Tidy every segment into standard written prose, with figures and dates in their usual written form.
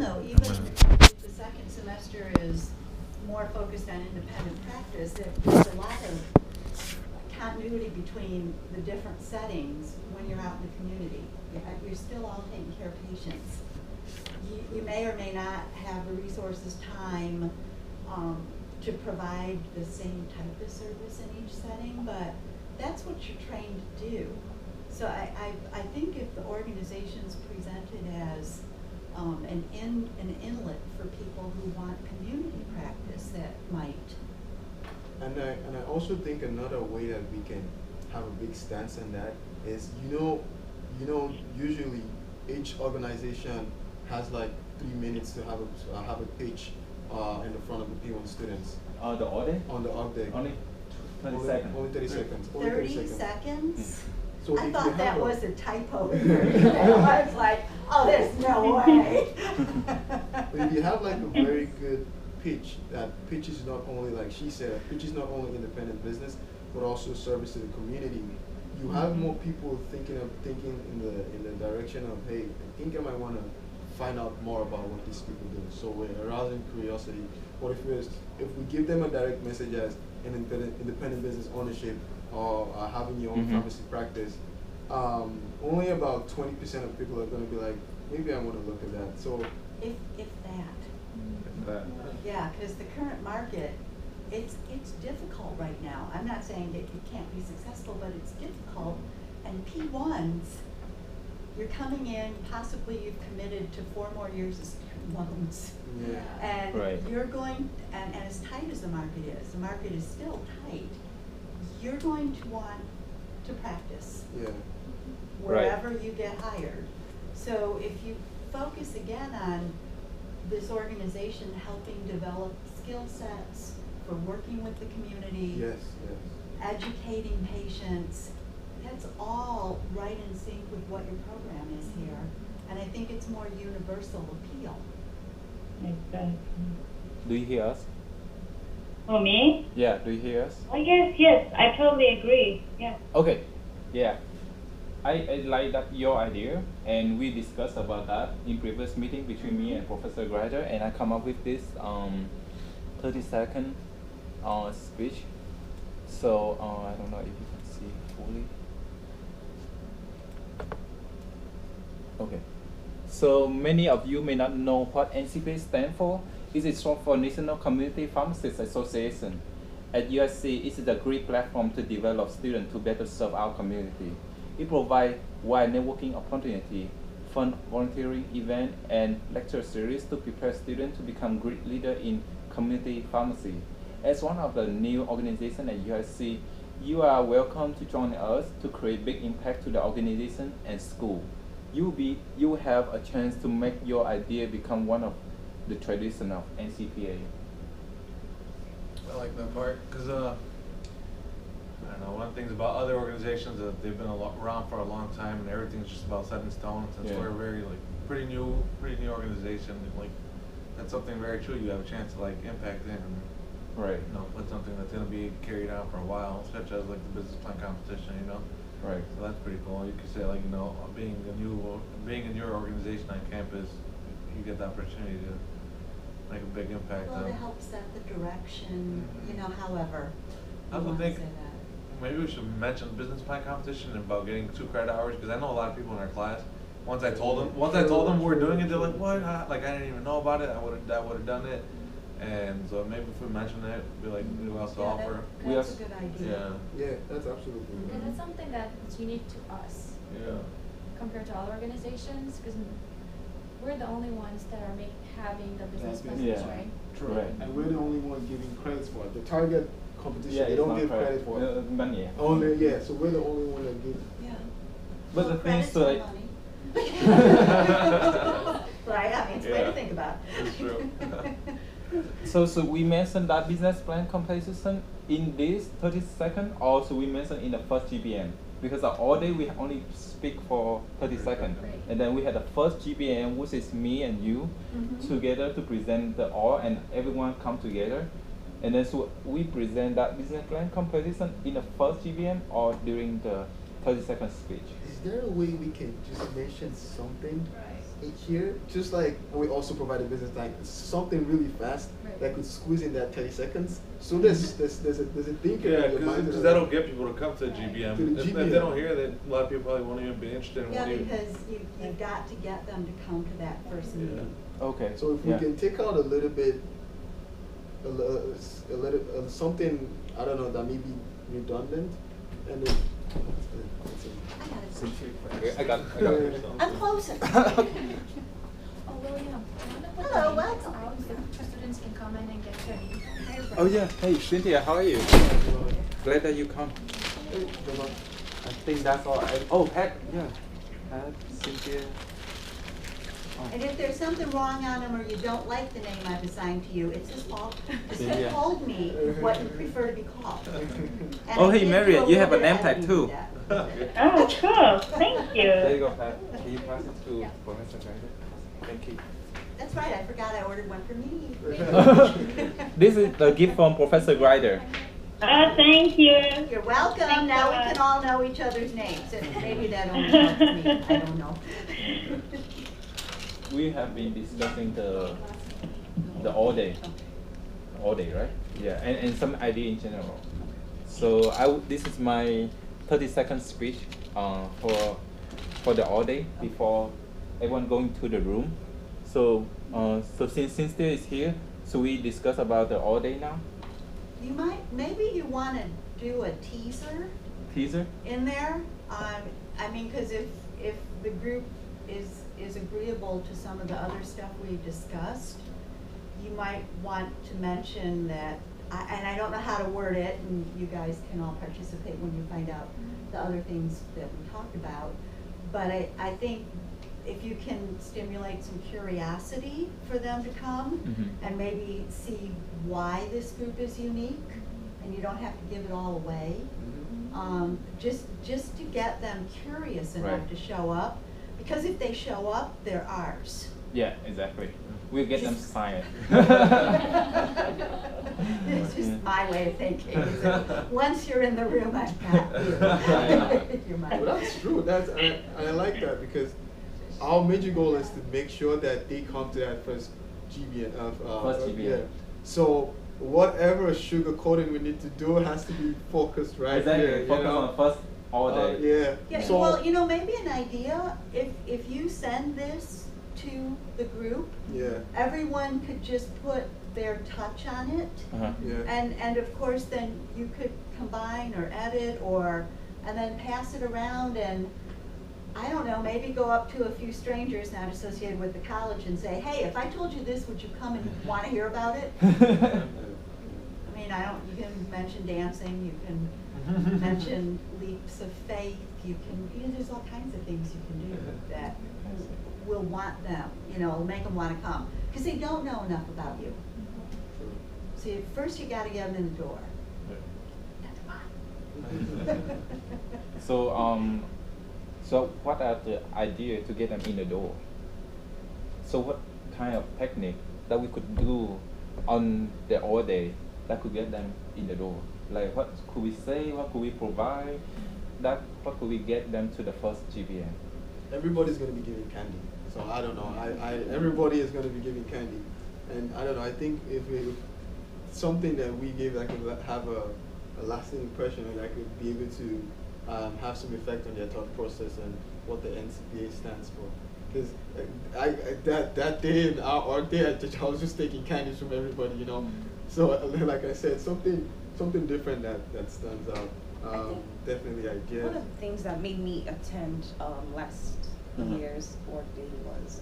though, even if the second semester is more focused on independent practice, there's a lot of continuity between the different settings when you're out in the community. You're still all taking care of patients. You may or may not have the resources, time, to provide the same type of service in each setting, but that's what you're trained to do. So I think if the organization's presented as an inlet for people who want community practice, that might. And I also think another way that we can have a big stance on that is, usually each organization has like 3 minutes to have a pitch in the front of the P1 students. The audit? On the audit. Only 30 seconds. Only 30 seconds. 30 seconds? So I if thought you that have was a typo in your email. I was like, oh, there's no way. But if you have like a very good pitch, that pitch is not only, like she said, pitch is not only independent business, but also service to the community. You have more people thinking in the direction of, hey, I think I might want to find out more about what these people do. So we're arousing curiosity. But if we give them a direct message as an independent business ownership or having your own pharmacy practice, only about 20% of people are going to be like, maybe I want to look at that. So If that. Yeah, because the current market, it's difficult right now. I'm not saying that it can't be successful, but it's difficult. And P1s, you're coming in, possibly you've committed to 4 more years of student loans. yeah. And you're going, and as tight as the market is still tight, you're going to want to practice wherever you get hired. So if you focus again on this organization helping develop skill sets for working with the community, educating patients, that's all right in sync with what your program is here. And I think it's more universal appeal. Exactly. Do you hear us? Oh, me? Yeah, do you hear us? Oh, yes, I totally agree. Yeah. Okay, yeah. I like that your idea, and we discussed about that in previous meeting between me and Professor Grader, and I come up with this 30-second speech. So I don't know if you can see fully. Okay. So many of you may not know what NCPA stands for. It is short for National Community Pharmacists Association. At USC, it is a great platform to develop students to better serve our community. It provides wide networking opportunity, fun volunteering event, and lecture series to prepare students to become great leaders in community pharmacy. As one of the new organizations at USC, you are welcome to join us to create big impact to the organization and school. You will have a chance to make your idea become one of the tradition of NCPA. I like that part because I don't know, one of the things about other organizations that they've been around for a long time and everything's just about set in stone. Since we're a very pretty new organization, like that's something very true. You have a chance to like impact it and put something that's gonna be carried out for a while, such as like the business plan competition, Right. So that's pretty cool. You could say like being in your organization on campus, you get the opportunity to make a big impact. Well, it helps set the direction, however. I also think maybe we should mention business plan competition about getting 2 credit hours, because I know a lot of people in our class. Once I told them we're doing it, they're like, "What? Like I didn't even know about it. I would have done it." And so maybe if we mention it, be like, we also offer. That's a good idea. Yeah, that's absolutely good. And it's something that's unique to us. Yeah. Compared to other organizations, because we're the only ones that are having the business plans, right? True. Right. And we're the only one giving credits for it. The target competition, they don't give credit for it. Money. Only, so we're the only one that give. Yeah. But the thing is, like, right, I mean, it's a way to think about it. That's true. So we mentioned that business plan competition in this 30 seconds, or so we mentioned in the first GBM, because all day we only speak for 30 seconds, and then we had the first GBM, which is me and you together to present the all, and everyone come together, and then so we present that business plan competition in the first GBM or during the 30-second speech. Is there a way we can just mention something here, just like we also provide a business like something really fast Right. that could squeeze in that 30 seconds. So there's a thinking Yeah, in your mind. because that'll get people to come to the GBM. To the If GBM. they don't hear that, a lot of people probably won't even be interested in Yeah, what you. because you've got to get them to come to that first Yeah. meeting. Okay. So if we yeah. can take out a little bit, something, I don't know, that may be redundant, and then, that's it. I got it. Okay, I got it. I'm closer. Oh, William, I'm gonna put Hello, the names welcome. out so students can come in and get their name. Oh yeah, hey Cynthia, how are you? Glad that you come. Hey, come on. I think that's all. Oh, Pat, yeah. Pat, Cynthia. Oh. And if there's something wrong on them or you don't like the name I've assigned to you, it's his fault. Because he Yeah. told me what you prefer to be called. And Oh, I hey, did do Marriott, a you have a little bit name of tag, editing too. to that. Oh, cool. Thank There you you. go, Pat. Can you pass it to Professor Greider? Thank you. That's right, I forgot I ordered one for me. This is the gift from Professor Greider. Thank you. You're welcome. Thanks Now a we lot. can all know each other's names. And maybe that only helps me. I don't know. We have been discussing the all day, right? Yeah, and some idea in general. So this is my 30-second speech for the all day before everyone going to the room. So since Cynthia is here, so we discuss about the all day now. Maybe you want to do a teaser Teaser. in there. I mean, because if the group is agreeable to some of the other stuff we discussed, you might want to mention that, and I don't know how to word it, and you guys can all participate when you find out the other things that we talked about, but I think if you can stimulate some curiosity for them to come Mhm. and maybe see why this group is unique, and you don't have to give it all away, just to get them curious enough Right. to show up, because if they show up, they're ours. Yeah, exactly. We'll get them signed. It's just Yeah. my way of thinking. is that Once you're in the room, I've got you. You're mine. Well, that's true. I like that because our major goal is to make sure that they come to that first GBN. First GBN. Yeah. So whatever sugar coating we need to do has to be focused right Exactly. here. Focus on first all day. Yeah. Yeah, So, well, maybe an idea, if you send this to the group, yeah. everyone could just put their touch on it. Uh-huh. Yeah. And of course, then you could combine or edit and then pass it around and, I don't know, maybe go up to a few strangers not associated with the college and say, hey, if I told you this, would you come and want to hear about it? I mean, you can mention dancing, you can mention leaps of faith, there's all kinds of things you can do that will want them, make them want to come. Because they don't know enough about you. See, first you got to get them in the door. So what are the idea to get them in the door? So what kind of technique that we could do on the all day that could get them in the door? Like what could we say? What could we provide? What could we get them to the first GBM? Everybody's going to be giving candy. So I don't know. Everybody is going to be giving candy, and I don't know. I think if something that we give that could have a lasting impression and that could be able to have some effect on their thought process and what the NCPA stands for. Because that day in our day I was just taking candies from everybody, So like I said, something different that stands out. Definitely ideas. One of the things that made me attend last year's org day was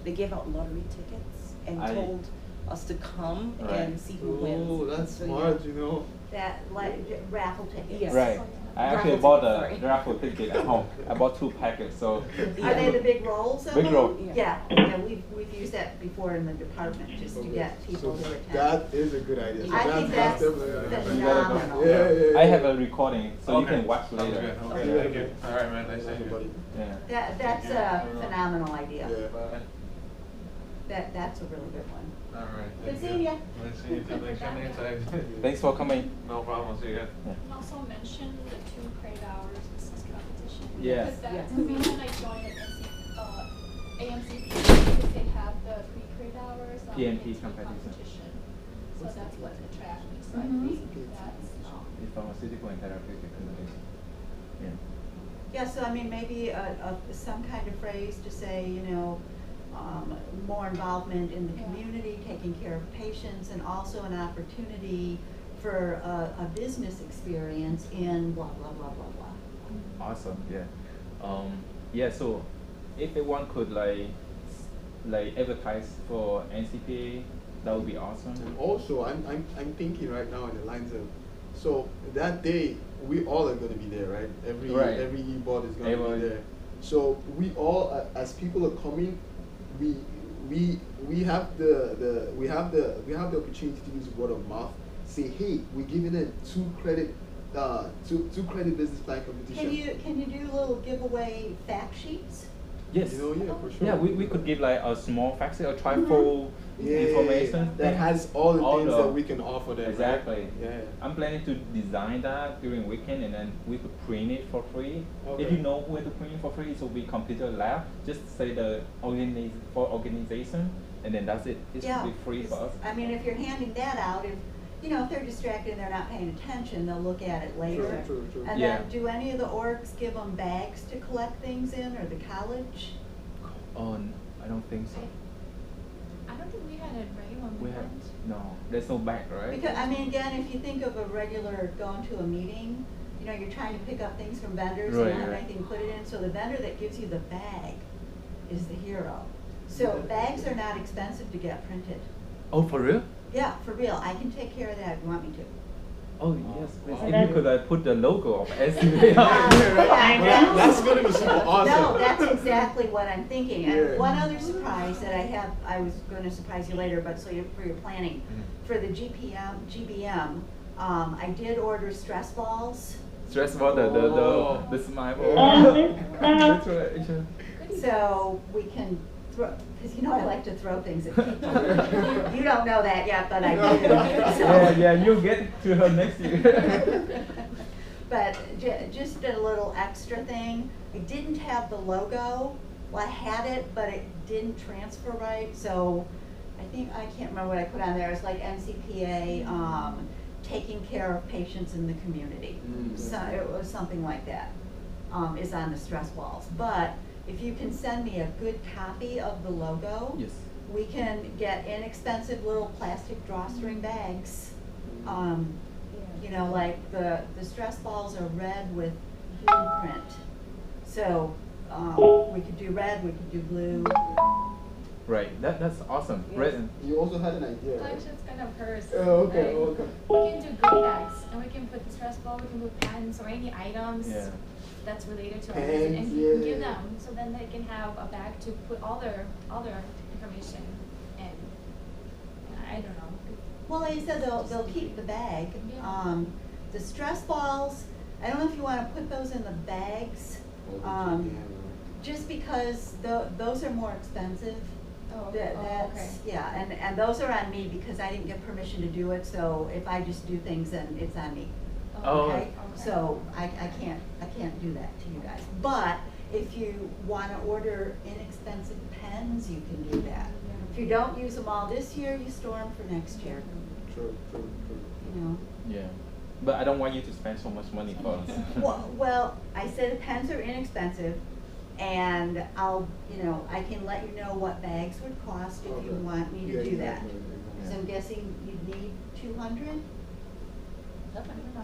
they gave out lottery tickets and told us to come and see who wins. Oh, that's So, smart, yeah. That, like, raffle tickets. Yes. Right. I actually Raffle bought ticket, a sorry. raffle ticket at home. I bought 2 packets, so. Are they the big rolls of Big them? roll. Yeah, we've used that before in the department, just to Okay. get people So to attend. that is a good idea. So I think that's definitely phenomenal. Yeah. I have a recording, so you can watch Sounds later. good. Okay, Yeah. thank you. All right, man. Nice seeing Everybody. you. Yeah. That's a phenomenal idea. Yeah. Bye. That's a really good one. All right. Good thank seeing ya. Nice seeing you too. Thanks for coming inside. Thanks for coming. No problem. I'll see you guys. Yeah. And also mention the 2 credit hours business competition. Yeah. Because that's Yes. the reason I joined AMCP, because they have the pre-credit hours on PMP PMP competition. So that's what attracts me, so I Mhm. think that's, The pharmaceutical and therapeutic competition. Yeah. Yeah, so I mean, maybe some kind of phrase to say, you know, more involvement in the Yeah. community, taking care of patients, and also an opportunity for a business experience in blah, blah, blah, blah, blah. Awesome. Yeah. Yeah. So, if everyone could like advertise for NCPA, that would be awesome. And also, I'm thinking right now in the lines of, so that day we all are going to be there, right? Right. Every e-board is going to Everyone. be there. So we all, as people are coming, we have the opportunity to use word of mouth. Say, hey, we're giving them two credit business plan competition. Can you do little giveaway fact sheets? Yes. You know, yeah, for sure. Yeah, we could give like a small fact sheet or trifold information that thing. has all the things the- that we can offer them. Exactly. Right? Yeah. I'm planning to design that during weekend, and then we could print it for free. Okay. If you know where to print it for free, it will be computer lab. Just say the organization, and then that's it. It Yeah, should be free for us. I mean, if you're handing that out, if they're distracted and they're not paying attention, they'll look at it later. True. And Yeah. then, do any of the orgs give them bags to collect things in, or the college? I don't think so. I don't think we had it right when we We have went. no. There's no bag, right? Because, I mean, again, if you think of a regular going to a meeting, you're trying to pick up things from vendors, you Right, don't have right. anything to put it in, so the vendor that gives you the bag is the hero. So bags are not expensive to get printed. Oh, for real? Yeah, for real, I can take care of that if you want me to. Oh yes, please. wow. If you could put the logo of SCBA. Yeah. That's gonna be super awesome. No, that's exactly what I'm thinking. Yeah. And one other surprise that I was going to surprise you later, but for your planning, for the GBM, I did order stress balls. Stress ball, Oh. the smile Yeah. ball. That's right. So we can throw, because I like to throw things at people. You don't know that yet, but I do. So. Yeah, you'll get to her next year. But just a little extra thing. I didn't have the logo. Well, I had it, but it didn't transfer right. So I can't remember what I put on there. It's like NCPA, taking care of patients in the community. So it was something like that. Is on the stress balls. But if you can send me a good copy of the logo, Yes. we can get inexpensive little plastic drawstring bags. Like the stress balls are red with blue print. So we could do red, we could do blue. Right. That's awesome. Yes. Red and You also had an idea, I right? was just gonna purse. Okay, like, okay. We can do goodie bags, and we can put the stress ball, we can put pens or any items yeah. that's related to our Pens, visit, and you can give yeah. them, so then they can have a bag to put all their information in. And I don't know. Well, like I said, they'll keep the bag. Yeah. The stress balls, I don't know if you want to put those in the bags, just because those are more expensive. Oh, That's, okay. yeah, and those are on me because I didn't get permission to do it, so if I just do things, then it's on me. Oh. Okay? So I can't do that to you guys. But if you want to order inexpensive pens, you can do that. If you don't use them all this year, you store them for next year, True. Yeah. But I don't want you to spend so much money for us. Well, I said pens are inexpensive, and I can let you know what bags would cost if you Okay. want me to Yeah, do that. exactly. So I'm guessing you'd need 200?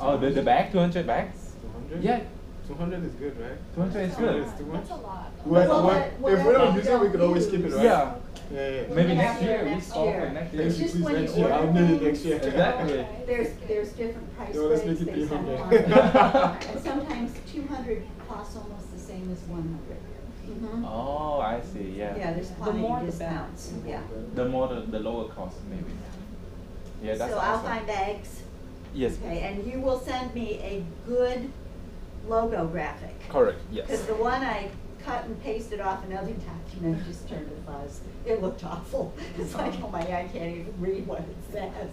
Oh, the bag, 200 bags? 200? Yeah, 200 is good, right? 200 is That's a good. lot. Too much? That's a lot. If we don't use it, we could always keep it, right? Yeah. Yeah. Maybe Yeah, next year. We next start year. for next year. It's just Please, when you next year. I'll order need it things, next year. Exactly. There's different price Yo, let's breaks make it based on 300. quantity. And sometimes 200 costs almost the same as 100. Mhm. Oh, I see. Yeah. Yeah, there's more, quantity the discounts, yeah. The more the lower cost, maybe. Yeah, that's So I'll awesome. find bags, Yes. okay, and you will send me a good logo graphic. Correct. Because Yes. the one I cut and pasted off another document just turned to fuzz. It looked awful. It's like, oh my God, I can't even read what it says.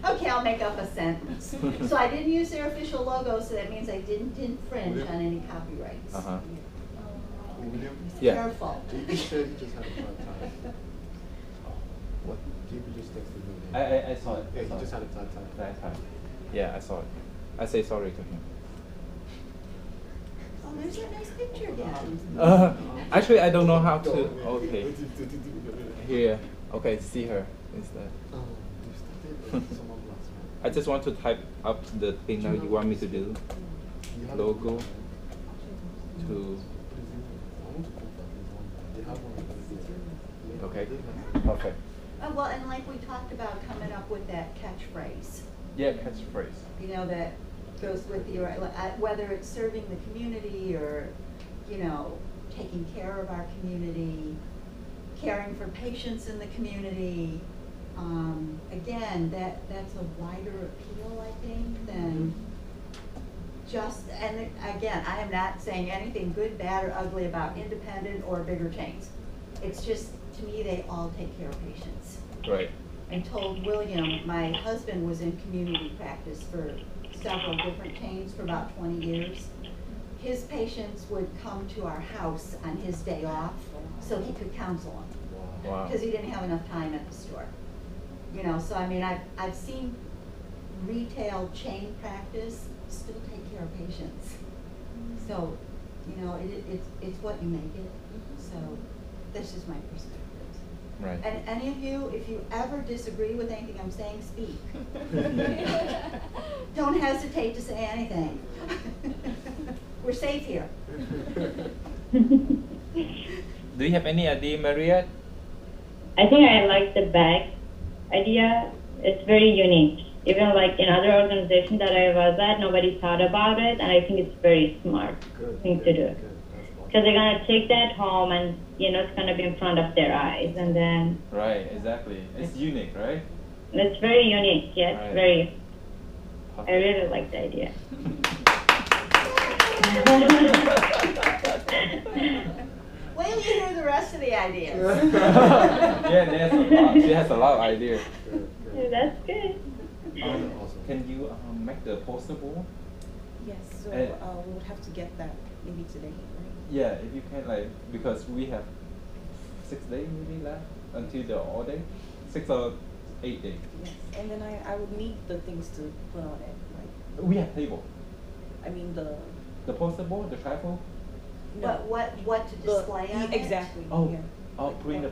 Okay, I'll make up a sentence. So I didn't use their official logo, so that means I didn't infringe on any copyrights. Uh huh. William? Yeah. Careful. JP said he just had a bad time. What? JP just texted me. I saw it. Yeah, I he saw just it. had a bad time. Bad time. Yeah, I saw it. I say sorry to him. Oh, there's that nice picture again. Actually, I don't know how to. Okay. Here. Okay, see her instead. Oh, you started someone last month. I just want to type up the thing that you want me to do. You have Logo a- to. I want to put that in one. They have one of those. Okay. They have- Perfect. Well, and like we talked about coming up with that catchphrase, Yeah, catchphrase. you know, that goes with your, whether it's serving the community or, you know, taking care of our community, caring for patients in the community. Again, that's a wider appeal, I think, than just, and again, I am not saying anything good, bad, or ugly about independent or bigger chains. It's just, to me, they all take care of patients. Right. I told William, my husband was in community practice for several different chains for about 20 years. His patients would come to our house on his day off so he could counsel them. Wow. Because he didn't have enough time at the store. You know, so I mean, I've seen retail chain practice still take care of patients. So, you know, it's what you make it. So that's just my perspective. Right. And any of you, if you ever disagree with anything I'm saying, speak. Don't hesitate to say anything. We're safe here. Do you have any idea, Maria? I think I like the bag idea. It's very unique. Even like in other organizations that I was at, nobody thought about it, and I think it's very smart Good, thing good, to do. good. That's awesome. Because they're gonna take that home, and you know it's gonna be in front of their eyes, and then Right, exactly. It's unique, right? it's very unique. Yes, Right. very. I Perfect. really like the idea. Wait till you hear the rest of the ideas. Yeah, there's a lot. She has a lot of ideas. Good, good. That's good. Awesome. Can you make the poster board? Yes, so Eh. we would have to get that maybe today, right? Yeah, if you can, like, because we have 6 days maybe left until the all day, 6 or 8 days. Yes, and then I would need the things to put on it, like, We have table. I mean The poster board, the tripod. no, What to the- display on it? exactly, Oh, yeah. oh, bring the